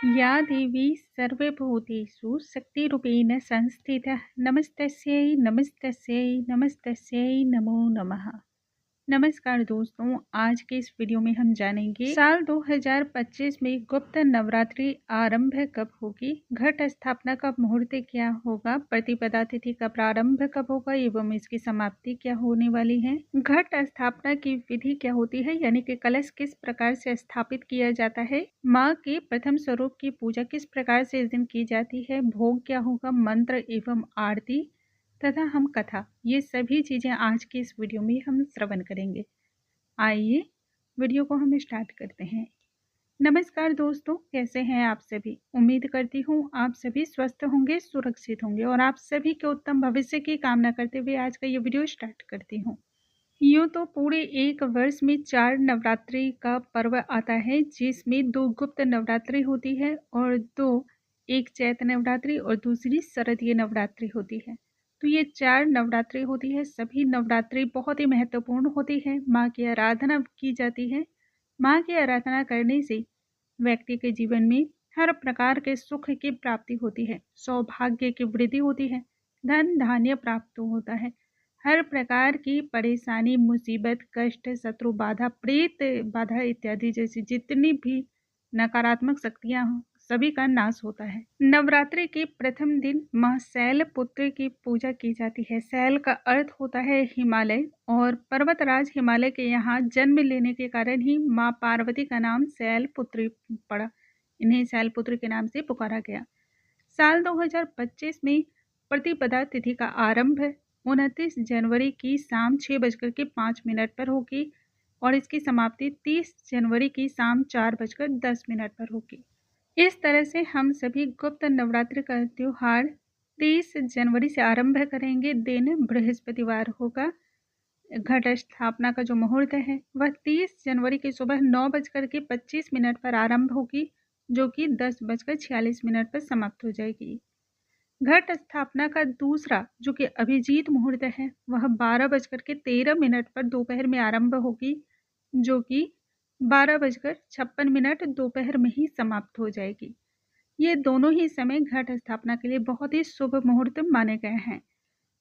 या देवी सर्वभूतेषु शक्तिरूपेण संस्थिता नमस्तस्यै नमस्तस्यै नमस्तस्यै नमो नमः। नमस्कार दोस्तों, आज के इस वीडियो में हम जानेंगे साल 2025 में गुप्त नवरात्रि आरंभ कब होगी, घट स्थापना का मुहूर्त क्या होगा, प्रतिपदा तिथि का प्रारंभ कब होगा एवं इसकी समाप्ति क्या होने वाली है, घट स्थापना की विधि क्या होती है यानी कि कलश किस प्रकार से स्थापित किया जाता है, माँ के प्रथम स्वरूप की पूजा किस प्रकार से इस दिन की जाती है, भोग क्या होगा, मंत्र एवं आरती तथा हम कथा, ये सभी चीज़ें आज के इस वीडियो में हम श्रवण करेंगे। आइए वीडियो को हम स्टार्ट करते हैं। नमस्कार दोस्तों, कैसे हैं आप सभी। उम्मीद करती हूँ आप सभी स्वस्थ होंगे, सुरक्षित होंगे और आप सभी के उत्तम भविष्य की कामना करते हुए आज का ये वीडियो स्टार्ट करती हूँ। यूँ तो पूरे एक वर्ष में 4 नवरात्रि का पर्व आता है, जिसमें 2 गुप्त नवरात्रि होती है और 2 एक चैत्र नवरात्रि और दूसरी शरदीय नवरात्रि होती है। तो ये 4 नवरात्रि होती है। सभी नवरात्रि बहुत ही महत्वपूर्ण होती है। माँ की आराधना की जाती है। माँ की आराधना करने से व्यक्ति के जीवन में हर प्रकार के सुख की प्राप्ति होती है, सौभाग्य की वृद्धि होती है, धन धान्य प्राप्त होता है। हर प्रकार की परेशानी, मुसीबत, कष्ट, शत्रु बाधा, प्रेत बाधा इत्यादि जैसी जितनी भी नकारात्मक शक्तियां हों, सभी का नाश होता है। नवरात्रि के प्रथम दिन माँ शैल पुत्र की पूजा की जाती है। शैल का अर्थ होता है हिमालय और पर्वतराज हिमालय के यहाँ जन्म लेने के कारण ही माँ पार्वती का नाम शैल पुत्री पड़ा। इन्हें शैल पुत्र के नाम से पुकारा गया। साल 2025 में प्रतिपदा तिथि का आरंभ 29 जनवरी की शाम 6:05 पर होगी और इसकी समाप्ति 30 जनवरी की शाम 4:10 पर होगी। इस तरह से हम सभी गुप्त नवरात्रि का त्योहार 30 जनवरी से आरंभ करेंगे। दिन बृहस्पतिवार होगा। घट स्थापना का जो मुहूर्त है वह 30 जनवरी की सुबह 9:25 पर आरंभ होगी, जो कि 10:46 पर समाप्त हो जाएगी। घट स्थापना का दूसरा जो कि अभिजीत मुहूर्त है वह 12:13 पर दोपहर में आरंभ होगी, जो कि 12:56 दोपहर में ही समाप्त हो जाएगी। ये दोनों ही समय घट स्थापना के लिए बहुत ही शुभ मुहूर्त माने गए हैं।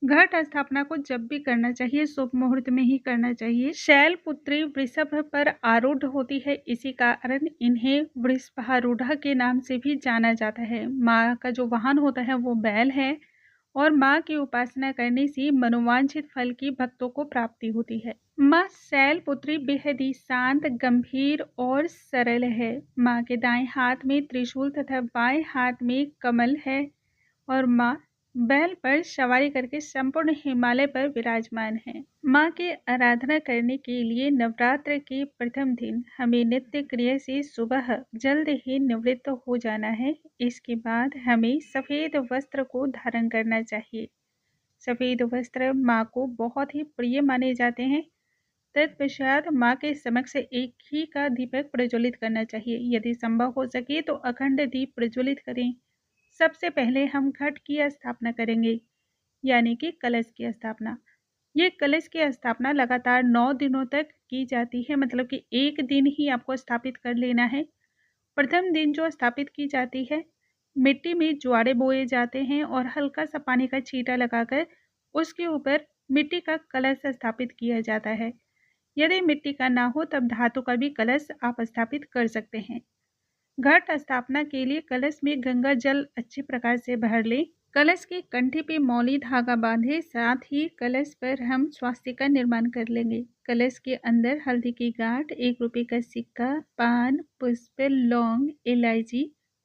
घट स्थापना को जब भी करना चाहिए शुभ मुहूर्त में ही करना चाहिए। शैलपुत्री वृषभ पर आरूढ़ होती है, इसी कारण इन्हें वृषभारूढ़ के नाम से भी जाना जाता है। माँ का जो वाहन होता है वो बैल है और माँ की उपासना करने से मनोवांछित फल की भक्तों को प्राप्ति होती है। माँ शैलपुत्री बेहद ही शांत, गंभीर और सरल है। माँ के दाएं हाथ में त्रिशूल तथा बाएं हाथ में कमल है और माँ बैल पर सवारी करके संपूर्ण हिमालय पर विराजमान है। माँ की आराधना करने के लिए नवरात्र के प्रथम दिन हमें नित्य क्रिया से सुबह जल्द ही निवृत्त हो जाना है। इसके बाद हमें सफ़ेद वस्त्र को धारण करना चाहिए। सफ़ेद वस्त्र माँ को बहुत ही प्रिय माने जाते हैं। तत्पश्चात माँ के समक्ष एक घी का दीपक प्रज्वलित करना चाहिए। यदि संभव हो सके तो अखंड दीप प्रज्वलित करें। सबसे पहले हम घट की स्थापना करेंगे, यानी कि कलश की स्थापना। ये कलश की स्थापना लगातार 9 दिनों तक की जाती है, मतलब कि एक दिन ही आपको स्थापित कर लेना है। प्रथम दिन जो स्थापित की जाती है, मिट्टी में ज्वारे बोए जाते हैं और हल्का सा पानी का छींटा लगाकर उसके ऊपर मिट्टी का कलश स्थापित किया जाता है। यदि मिट्टी का ना हो तब धातु का भी कलश आप स्थापित कर सकते हैं। घट स्थापना के लिए कलश में गंगा जल अच्छी प्रकार से भर लें। कलश की कंठी पे मौली धागा बांधे, साथ ही कलश पर हम स्वास्तिक का निर्माण कर लेंगे। कलश के अंदर हल्दी की गांठ, 1 रुपये का सिक्का, पान, पुष्प, लौंग, इलायची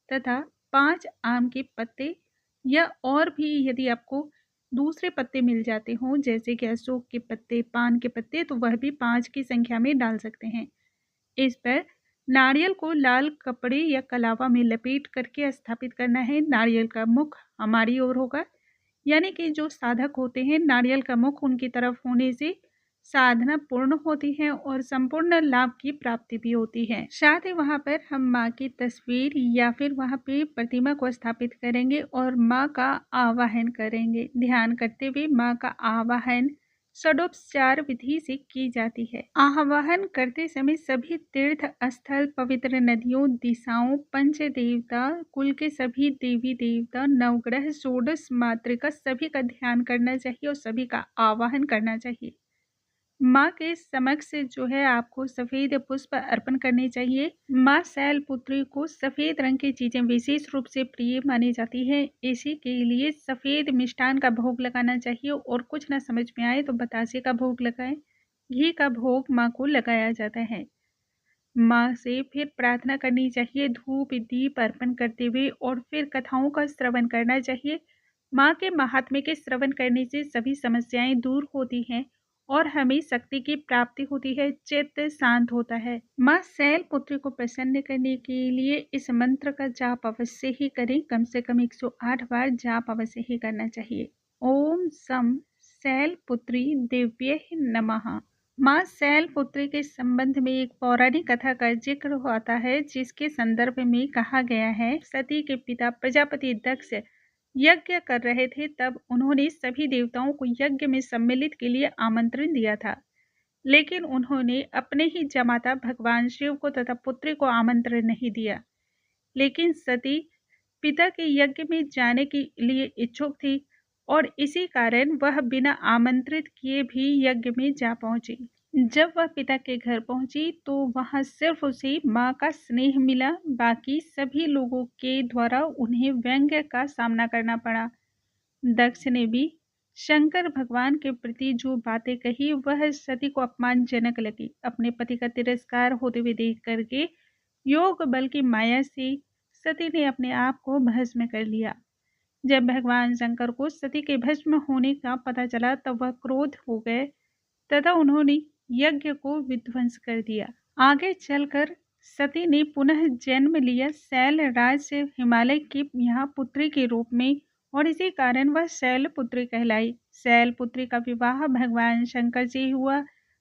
तथा 5 आम के पत्ते या और भी यदि आपको दूसरे पत्ते मिल जाते हों, जैसे कि अशोक के पत्ते, पान के पत्ते, तो वह भी 5 की संख्या में डाल सकते हैं। इस पर नारियल को लाल कपड़े या कलावा में लपेट करके स्थापित करना है। नारियल का मुख हमारी ओर होगा, यानी कि जो साधक होते हैं नारियल का मुख उनकी तरफ होने से साधना पूर्ण होती है और संपूर्ण लाभ की प्राप्ति भी होती है। साथ ही वहाँ पर हम माँ की तस्वीर या फिर वहाँ पे प्रतिमा को स्थापित करेंगे और माँ का आवाहन करेंगे। ध्यान करते हुए माँ का आवाहन षडोपचार विधि से की जाती है। आवाहन करते समय सभी तीर्थ स्थल, पवित्र नदियों, दिशाओं, पंच देवता कुल के सभी देवी देवता, नवग्रह, षोडश मातृका सभी का ध्यान करना चाहिए और सभी का आवाहन करना चाहिए। माँ के समक्ष जो है आपको सफेद पुष्प अर्पण करने चाहिए। माँ शैलपुत्री को सफेद रंग की चीजें विशेष रूप से प्रिय मानी जाती है। इसी के लिए सफेद मिष्ठान का भोग लगाना चाहिए और कुछ ना समझ में आए तो बतासे का भोग लगाएं। घी का भोग माँ को लगाया जाता है। माँ से फिर प्रार्थना करनी चाहिए, धूप दीप अर्पण करते हुए, और फिर कथाओं का श्रवण करना चाहिए। माँ के महात्म्य के श्रवण करने से सभी समस्याएं दूर होती हैं और हमें शक्ति की प्राप्ति होती है, चित्त शांत होता है। माँ शैलपुत्री को प्रसन्न करने के लिए इस मंत्र का जाप अवश्य ही करें। कम से कम 108 बार जाप अवश्य ही करना चाहिए। ओम सम शैलपुत्री देव्ये नमः। माँ शैलपुत्री के संबंध में एक पौराणिक कथा का जिक्र होता है, जिसके संदर्भ में कहा गया है, सती के पिता प्रजापति दक्ष यज्ञ कर रहे थे, तब उन्होंने सभी देवताओं को यज्ञ में सम्मिलित के लिए आमंत्रण दिया था, लेकिन उन्होंने अपने ही जमाता भगवान शिव को तथा पुत्री को आमंत्रण नहीं दिया। लेकिन सती पिता के यज्ञ में जाने के लिए इच्छुक थी और इसी कारण वह बिना आमंत्रित किए भी यज्ञ में जा पहुंची। जब वह पिता के घर पहुंची तो वहां सिर्फ उसे माँ का स्नेह मिला, बाकी सभी लोगों के द्वारा उन्हें व्यंग्य का सामना करना पड़ा। दक्ष ने भी शंकर भगवान के प्रति जो बातें कही वह सती को अपमानजनक लगी। अपने पति का तिरस्कार होते हुए देख करके योग बल की माया से सती ने अपने आप को भस्म कर लिया। जब भगवान शंकर को सती के भस्म होने का पता चला तब वह क्रोध हो गए तथा उन्होंने यज्ञ को विध्वंस कर दिया। आगे चलकर सती ने पुनः जन्म लिया शैलराज से हिमालय की यहाँ पुत्री के रूप में, और इसी कारण वह शैलपुत्री कहलाई। शैलपुत्री का विवाह भगवान शंकर से हुआ,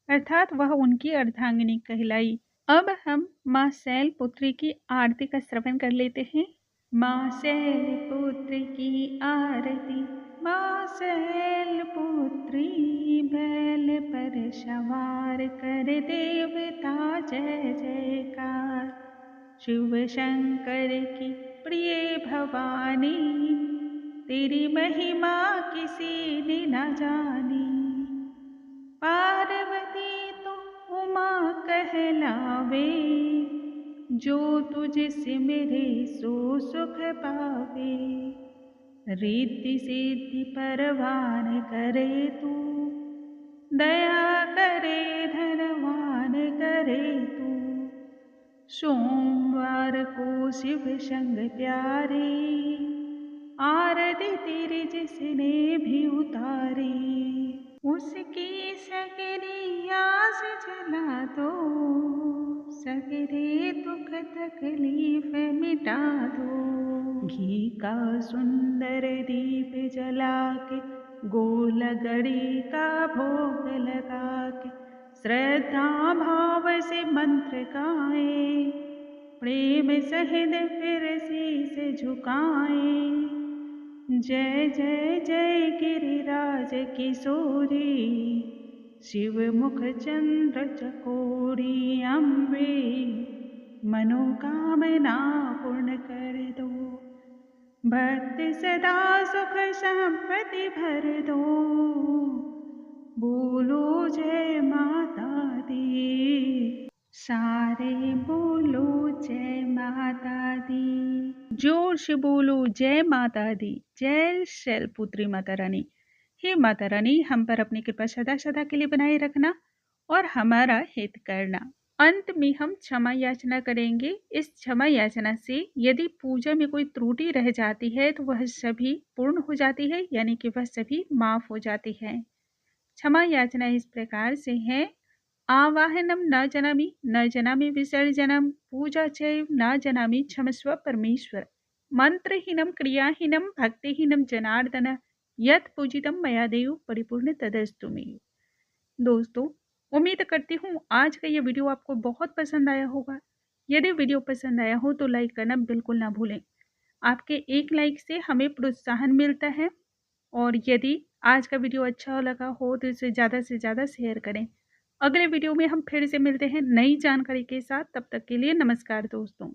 अर्थात वह उनकी अर्धांगिनी कहलाई। अब हम माँ शैलपुत्री की आरती का श्रवण कर लेते हैं। माँ शैलपुत्री की आरती, माँ शैलपुत्री बैल पर सवार कर देवता जय जयकार। शिव शंकर की प्रिय भवानी, तेरी महिमा किसी ने न जानी। पार्वती तो उमा कहलावे, जो तुझसे मेरे सो सुख पावे। रिद्धि सिद्धि परवान करे तू, दया करे धनवान करे तू। सोमवार को शिव संग प्यारे, आरती तेरी जिसने भी उतारी। उसकी सगरी आस जला दो, सगरे दुख तकलीफ मिटा दो। घी का सुंदर दीप जला के, गोल गड़ी का भोग लगा के, श्रद्धा भाव से मंत्र गाए, प्रेम सहित फिर शीस झुकाए। जय जय जय गिरिराज किशोरी, शिव मुख चंद्र चकोरी। अम्बे मनोकामना पूर्ण कर दो, भक्त सदा सुख संपत्ति भर दो। बोलो जय माता दी, सारे बोलो जय माता दी। जोर से बोलो जय माता दी। जय शैलपुत्री माता रानी। हे माता रानी, हम पर अपनी कृपा सदा सदा के लिए बनाए रखना और हमारा हित करना। अंत में हम क्षमा याचना करेंगे। इस क्षमा याचना से यदि पूजा में कोई त्रुटि रह जाती है तो वह सभी पूर्ण हो जाती है, यानी कि वह सभी माफ हो जाती है। क्षमा याचना इस प्रकार से है। आवाहनम न जनामि, न जनामि विसर्जनम, पूजा चैव न जनामि, क्षमस्व परमेश्वर। मंत्रहीनम क्रियाहीनम भक्तिहीनम जनार्दन, यत् पूजितम मया देव परिपूर्ण तदस्तु मे। दोस्तों, उम्मीद करती हूँ आज का ये वीडियो आपको बहुत पसंद आया होगा। यदि वीडियो पसंद आया हो तो लाइक करना बिल्कुल ना भूलें। आपके एक लाइक से हमें प्रोत्साहन मिलता है, और यदि आज का वीडियो अच्छा लगा हो तो इसे ज़्यादा से ज़्यादा शेयर करें। अगले वीडियो में हम फिर से मिलते हैं नई जानकारी के साथ। तब तक के लिए नमस्कार दोस्तों।